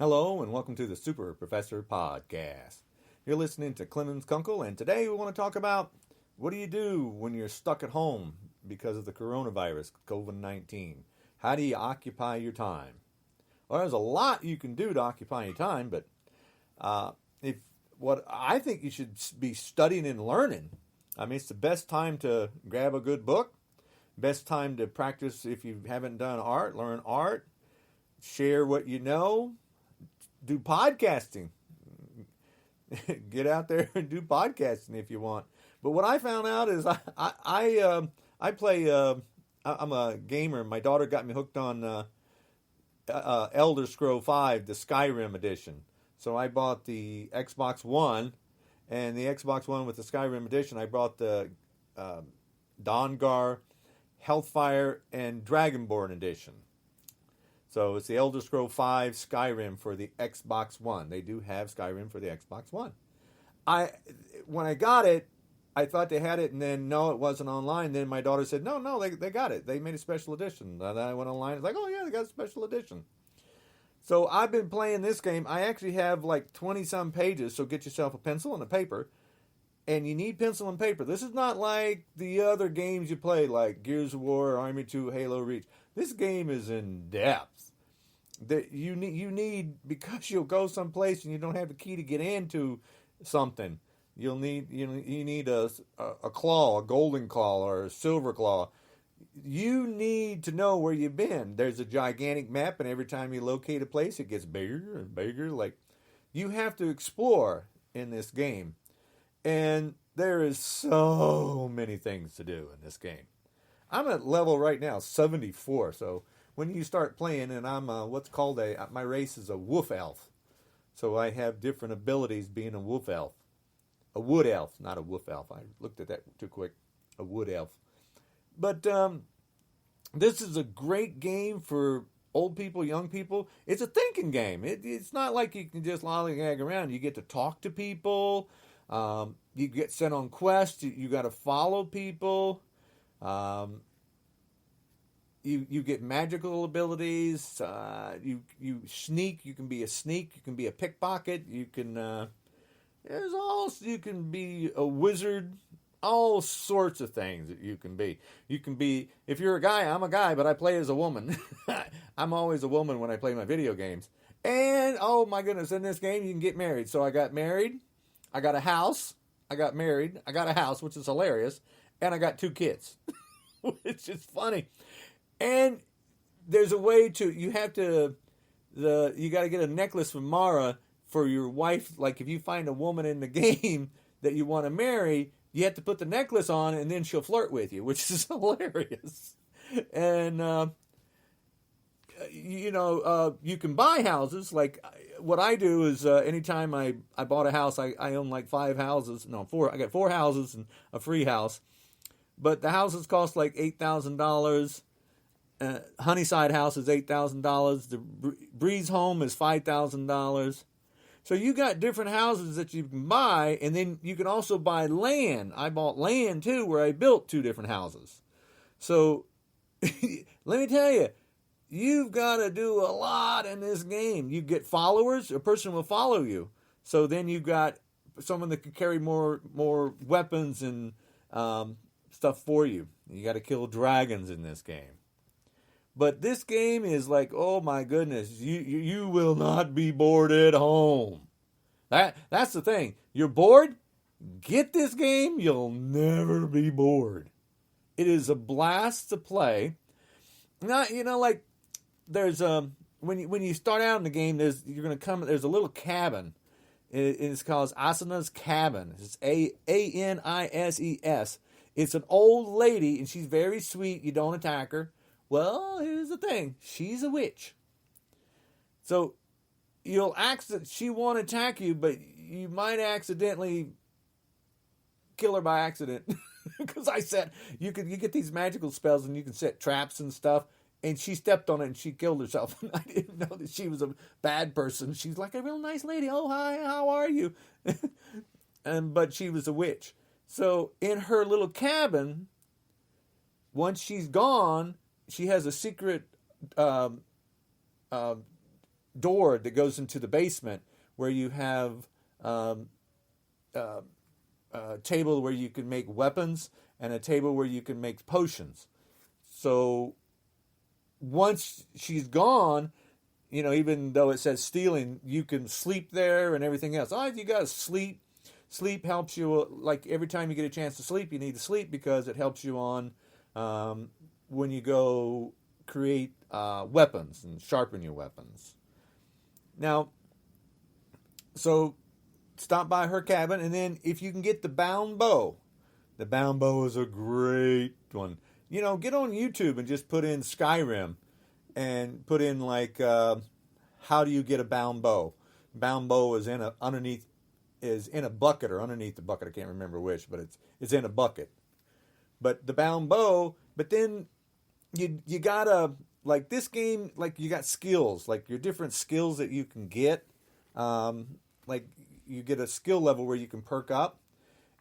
Hello and welcome to the Super Professor Podcast. You're listening to Clemens Kunkel, and today we want to talk about what do you do when you're stuck at home because of the coronavirus, COVID-19. How do you occupy your time? Well, there's a lot you can do to occupy your time, but if what I think you should be studying and learning. I mean, it's the best time to grab a good book, best time to practice if you haven't done art, learn art, share what you know, do podcasting. Get out there and do podcasting if you want. But what I found out is I play. I'm a gamer. My daughter got me hooked on Elder Scroll 5, the Skyrim edition. So I bought the Xbox One, and the Xbox One with the Skyrim edition. I bought the Dawngar, Hellfire, and Dragonborn edition. So it's the Elder Scroll 5 Skyrim for the Xbox One. They do have Skyrim for the Xbox One. When I got it, I thought they had it, and then no, it wasn't online. Then my daughter said, no, they got it. They made a special edition. And then I went online. It's like, oh yeah, they got a special edition. So I've been playing this game. I actually have like 20-some pages, so get yourself a pencil and a paper. And you need pencil and paper. This is not like the other games you play, like Gears of War, Army 2, Halo Reach. This game is in depth. That you need because you'll go someplace and you don't have the key to get into something. You need a claw, a golden claw or a silver claw. You need to know where you've been. There's a gigantic map, and every time you locate a place, it gets bigger and bigger. Like, you have to explore in this game. And there is so many things to do in this game. I'm at level right now 74. So when you start playing, and I'm my race is a wolf elf. So I have different abilities being a wolf elf. A wood elf, not a wolf elf. I looked at that too quick. A wood elf. But this is a great game for old people, young people. It's a thinking game. It's not like you can just lollygag around. You get to talk to people. You get sent on quests. You got to follow people. You get magical abilities. You sneak. You can be a sneak. You can be a pickpocket. You can you can be a wizard. All sorts of things that you can be. You can be, if you're a guy, I'm a guy, but I play as a woman. I'm always a woman when I play my video games. And, oh my goodness, in this game you can get married. So I got married, I got a house, I got married, I got a house, which is hilarious, and I got 2 kids. It's just funny. And there's a way you got to get a necklace from Mara for your wife. Like if you find a woman in the game that you want to marry, you have to put the necklace on, and then she'll flirt with you, which is hilarious. And, you can buy houses. Like, what I do is anytime I bought a house, I own like 5 houses. No, 4. I got 4 houses and a free house. But the houses cost like $8,000. Honeyside house is $8,000. The Breeze home is $5,000. So you got different houses that you can buy, and then you can also buy land. I bought land, too, where I built 2 different houses. So let me tell you, you've got to do a lot in this game. You get followers. A person will follow you. So then you've got someone that can carry more weapons and stuff for you. You got to kill dragons in this game. But this game is like, oh my goodness, you will not be bored at home. That's the thing. You're bored? Get this game. You'll never be bored. It is a blast to play. Not, like there's when you start out in the game, there's a little cabin. It's called Asana's Cabin. It's Anises. It's an old lady, and she's very sweet. You don't attack her. Well, here's the thing. She's a witch. So she won't attack you, but you might accidentally kill her by accident. Because I said you get these magical spells and you can set traps and stuff. And she stepped on it and she killed herself. I didn't know that she was a bad person. She's like a real nice lady. Oh, hi, how are you? But she was a witch. So in her little cabin, once she's gone, she has a secret door that goes into the basement where you have a table where you can make weapons and a table where you can make potions. So once she's gone, even though it says stealing, you can sleep there and everything else. Oh, you got to sleep. Sleep helps you. Like every time you get a chance to sleep, you need to sleep because it helps you on when you go create weapons and sharpen your weapons. Now, so stop by her cabin, and then if you can get the bound bow is a great one. Get on YouTube and just put in Skyrim and put in like how do you get a bound bow? Bound bow is in a bucket or underneath the bucket. I can't remember which, but it's in a bucket. But the bound bow, but then you gotta, like this game, like you got skills, like your different skills that you can get. Like you get a skill level where you can perk up,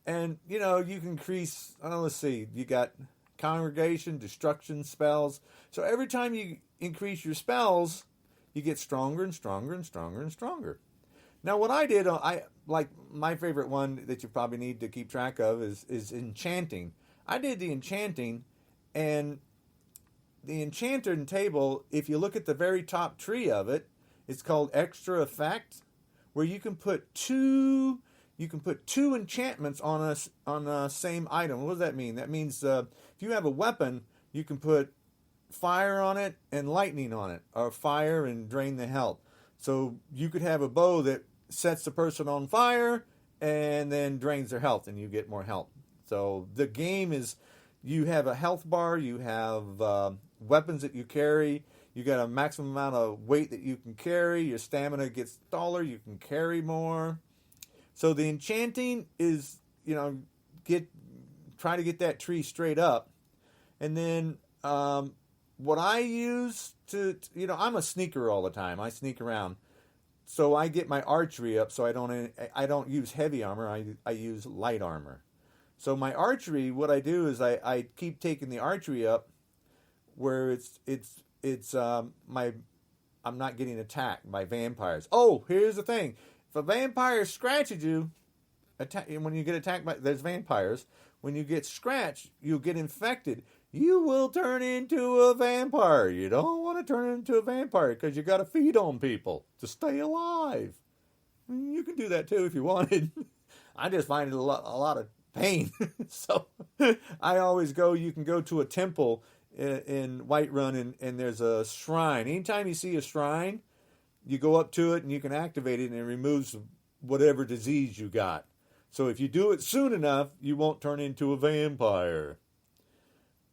and you can increase. Let's see, you got congregation, destruction spells. So every time you increase your spells, you get stronger and stronger and stronger and stronger. Now, what I did, I like my favorite one that you probably need to keep track of is enchanting. I did the enchanting, and the enchanting table, if you look at the very top tree of it, it's called extra effect, where you can put two enchantments on a same item. What does that mean? That means if you have a weapon, you can put fire on it and lightning on it, or fire and drain the health. So you could have a bow that sets the person on fire and then drains their health, and you get more health. So the game is, you have a health bar, you have weapons that you carry, you got a maximum amount of weight that you can carry, your stamina gets taller, you can carry more. So the enchanting is, try to get that tree straight up. And then what I use I'm a sneaker all the time. I sneak around. So I get my archery up, so I don't use heavy armor, I use light armor. So my archery, what I do is I keep taking the archery up where I'm not getting attacked by vampires. Oh, here's the thing. If a vampire scratches you, when you get attacked by, there's vampires. When you get scratched, you'll get infected. You will turn into a vampire. You don't want to turn into a vampire because you got to feed on people to stay alive. You can do that too if you wanted. I just find it a lot of pain. So I always you can go to a temple in Whiterun and there's a shrine. Anytime you see a shrine, you go up to it and you can activate it and it removes whatever disease you got. So if you do it soon enough, you won't turn into a vampire.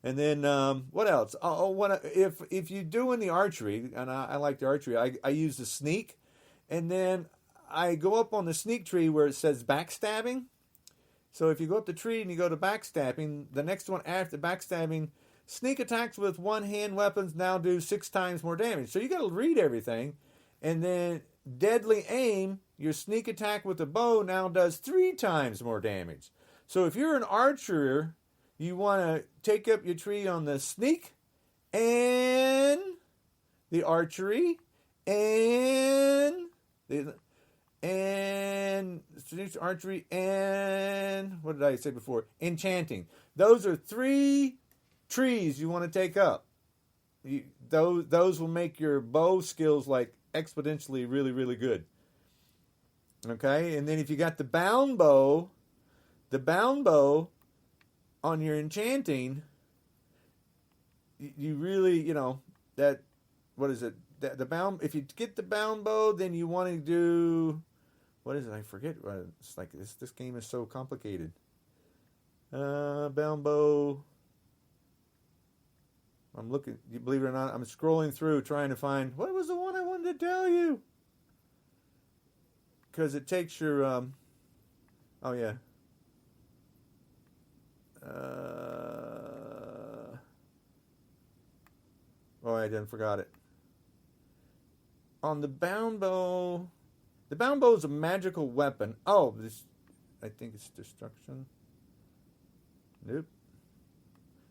And then what else? If you're doing the archery, and I like the archery, I use the sneak, and then I go up on the sneak tree where it says backstabbing. So if you go up the tree and you go to backstabbing, the next one after backstabbing, sneak attacks with one-hand weapons now do 6 times more damage. So you got to read everything. And then deadly aim, your sneak attack with a bow now does 3 times more damage. So if you're an archer, you want to take up your tree on the sneak and the archery and archery and what did I say before? Enchanting. Those are 3 trees you want to take up. Those will make your bow skills like exponentially really, really good. Okay, and then if you got the bound bow on your enchanting, you really, that, what is it? The bound, if you get the bound bow, then you want to do, what is it? I forget. It's like this game is so complicated. Bound bow. I'm looking, you believe it or not, I'm scrolling through trying to find, what was the one I wanted to tell you? Because it takes your, oh yeah. I didn't forgot it. On the bound bow is a magical weapon. Oh, this, I think it's destruction. Nope.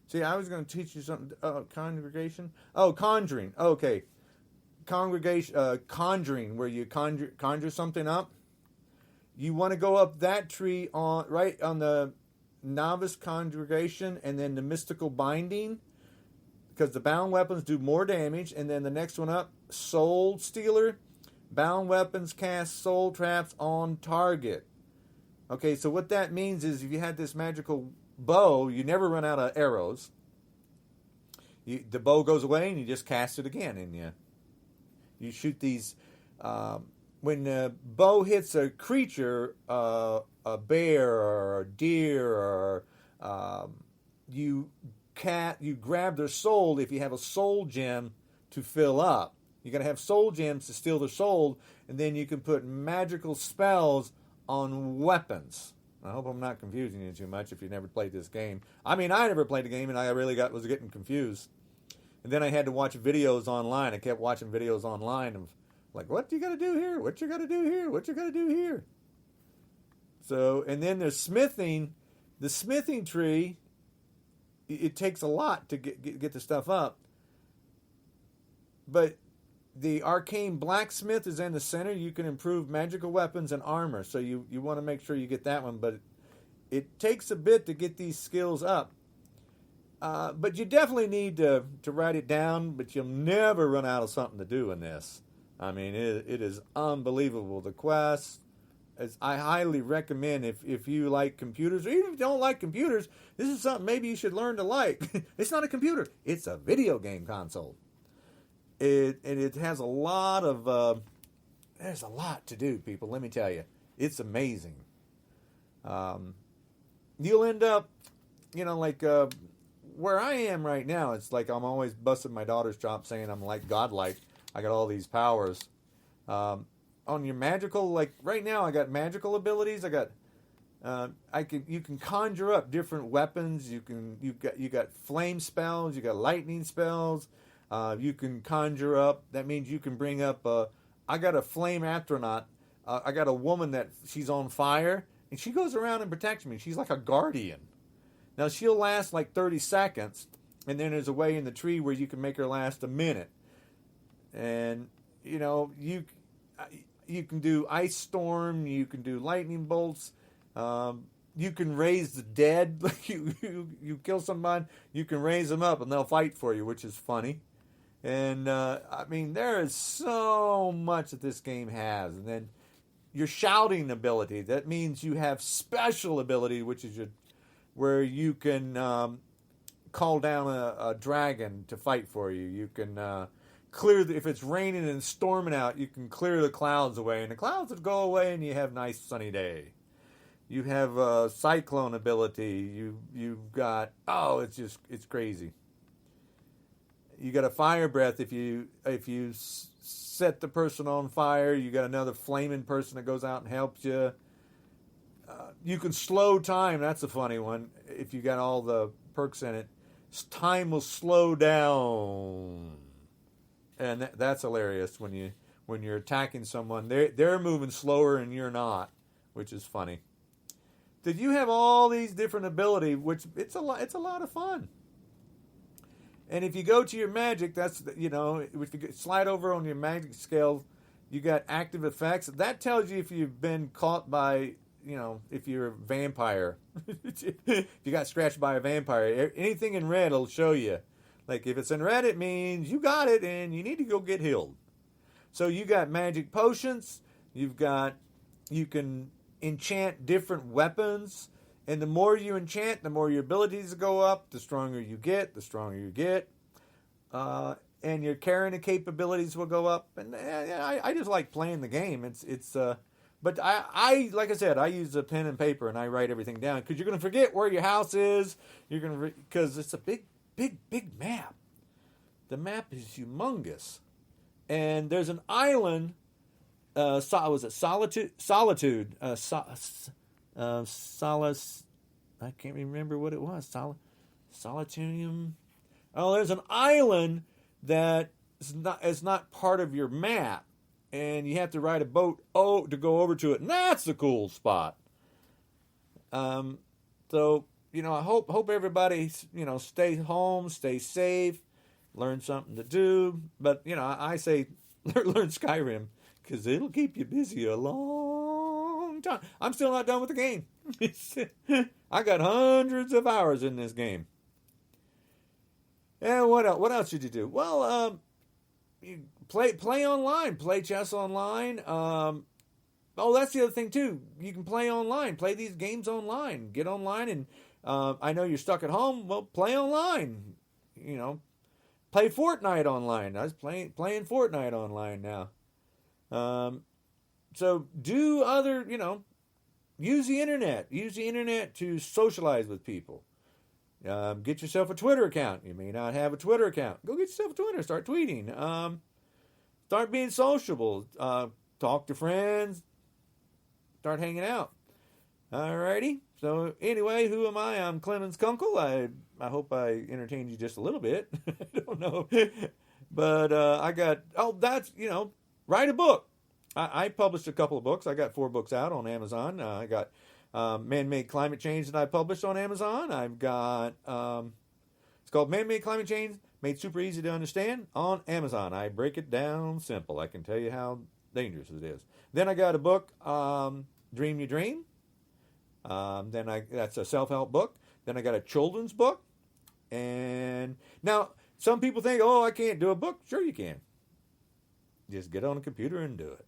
See, I was going to teach you something. Congregation. Oh, conjuring. Okay. conjuring, where you conjure something up. You want to go up that tree right on the novice congregation, and then the mystical binding, because the bound weapons do more damage. And then the next one up, soul stealer. Bound weapons cast soul traps on target. Okay, so what that means is if you had this magical bow, you never run out of arrows. The bow goes away and you just cast it again, and you shoot these. When the bow hits a creature, a bear or a deer, or you grab their soul if you have a soul gem to fill up. You got to have soul gems to steal their soul, and then you can put magical spells on weapons. I hope I'm not confusing you too much if you never played this game. I mean, I never played the game, and I really was getting confused. And then I had to watch videos online. I kept watching videos online of, like, what you got to do here? What you got to do here? What you got to do here? So, and then there's smithing. The smithing tree, it takes a lot to get the stuff up. But the arcane blacksmith is in the center. You can improve magical weapons and armor. So you want to make sure you get that one. But it takes a bit to get these skills up. But you definitely need to write it down. But you'll never run out of something to do in this. I mean, it is unbelievable. The quest, I highly recommend if you like computers, or even if you don't like computers, this is something maybe you should learn to like. It's not a computer. It's a video game console. It has a lot of, there's a lot to do, people, let me tell you. It's amazing. You'll end up, like where I am right now, it's like I'm always busting my daughter's chops saying I'm like godlike. I got all these powers. On your magical, like right now, I got magical abilities. I got, you can conjure up different weapons. You got flame spells. You got lightning spells. You can conjure up. That means you can bring up. I got a flame astronaut. I got a woman that she's on fire, and she goes around and protects me. She's like a guardian. Now she'll last like 30 seconds, and then there's a way in the tree where you can make her last a minute. And you can do ice storm. You can do lightning bolts. You can raise the dead. you kill somebody, you can raise them up, and they'll fight for you, which is funny. And I mean, there is so much that this game has. And then your shouting ability. That means you have special ability, which is where you can call down a dragon to fight for you. You can if it's raining and storming out, you can clear the clouds away, and the clouds would go away, and you have a nice sunny day. You have a cyclone ability. You've got it's crazy. You got a fire breath. If you set the person on fire, you got another flaming person that goes out and helps you. You can slow time. That's a funny one. If you got all the perks in it, time will slow down, and that's hilarious when you're attacking someone. They're moving slower and you're not, which is funny. Did you have all these different abilities? Which it's a lot of fun. And if you go to your magic, that's if you slide over on your magic scale, you got active effects. That tells you if you've been caught by, if you're a vampire. If you got scratched by a vampire, anything in red will show you. Like if it's in red, it means you got it and you need to go get healed. So you got magic potions. You can enchant different weapons. And the more you enchant, the more your abilities go up. The stronger you get, and your carrying capabilities will go up. And I just like playing the game. But I like I said, I use a pen and paper and I write everything down because you're going to forget where your house is. You're going to because it's a big map. The map is humongous, and there's an island. Was it Solitude? Solace, I can't remember what it was. Solitunium. Oh, there's an island that is not part of your map, and you have to ride a boat to go over to it, and that's a cool spot. So I hope everybody stay home, stay safe, learn something to do. But I say Learn Skyrim, because it'll keep you busy a long time. I'm still not done with the game. I got hundreds of hours in this game. And what else? What else should you do? Well, you play online, play chess online. Oh, that's the other thing too. You can play online, play these games online. Get online, and I know you're stuck at home. Well, play online. You know, play Fortnite online. I was playing Fortnite online now. So do other, use the internet. Use the internet to socialize with people. Get yourself a Twitter account. You may not have a Twitter account. Go get yourself a Twitter. Start tweeting. Start being sociable. Talk to friends. Start hanging out. Alrighty. So anyway, who am I? I'm Clemens Kunkel. I hope I entertained you just a little bit. I don't know. But I got, write a book. I published a couple of books. I got 4 books out on Amazon. I got Man-Made Climate Change that I published on Amazon. I've got, it's called Man-Made Climate Change, made super easy to understand on Amazon. I break it down simple. I can tell you how dangerous it is. Then I got a book, Dream You Dream. That's a self-help book. Then I got a children's book. And now some people think, oh, I can't do a book. Sure you can. Just get on a computer and do it.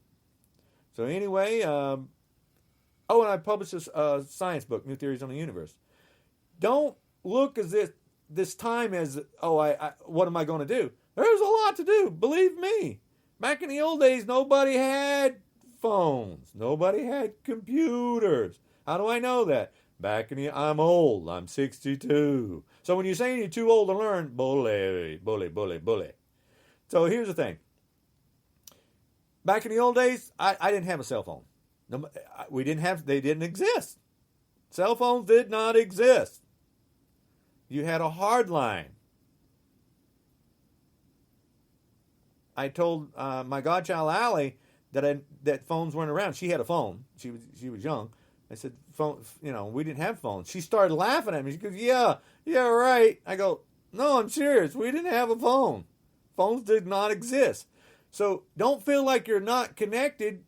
So anyway, and I published this science book, New Theories on the Universe. Don't look at this time as, what am I going to do? There's a lot to do, believe me. Back in the old days, nobody had phones. Nobody had computers. How do I know that? I'm old. I'm 62. So when you're saying you're too old to learn, bully. So here's the thing. Back in the old days, I didn't have a cell phone. They didn't exist. Cell phones did not exist. You had a hard line. I told my godchild Allie that phones weren't around. She had a phone. She was young. I said, phone. We didn't have phones. She started laughing at me. She goes, yeah, right. I go, no, I'm serious. We didn't have a phone. Phones did not exist. So don't feel like you're not connected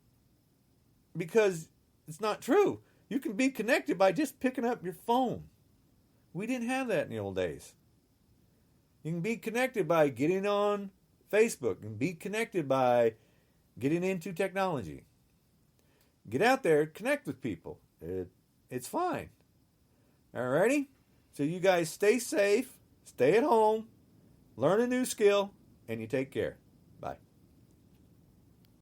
because it's not true. You can be connected by just picking up your phone. We didn't have that in the old days. You can be connected by getting on Facebook. You can be connected by getting into technology. Get out there, connect with people. It's fine. Alrighty? So you guys stay safe, stay at home, learn a new skill, and you take care.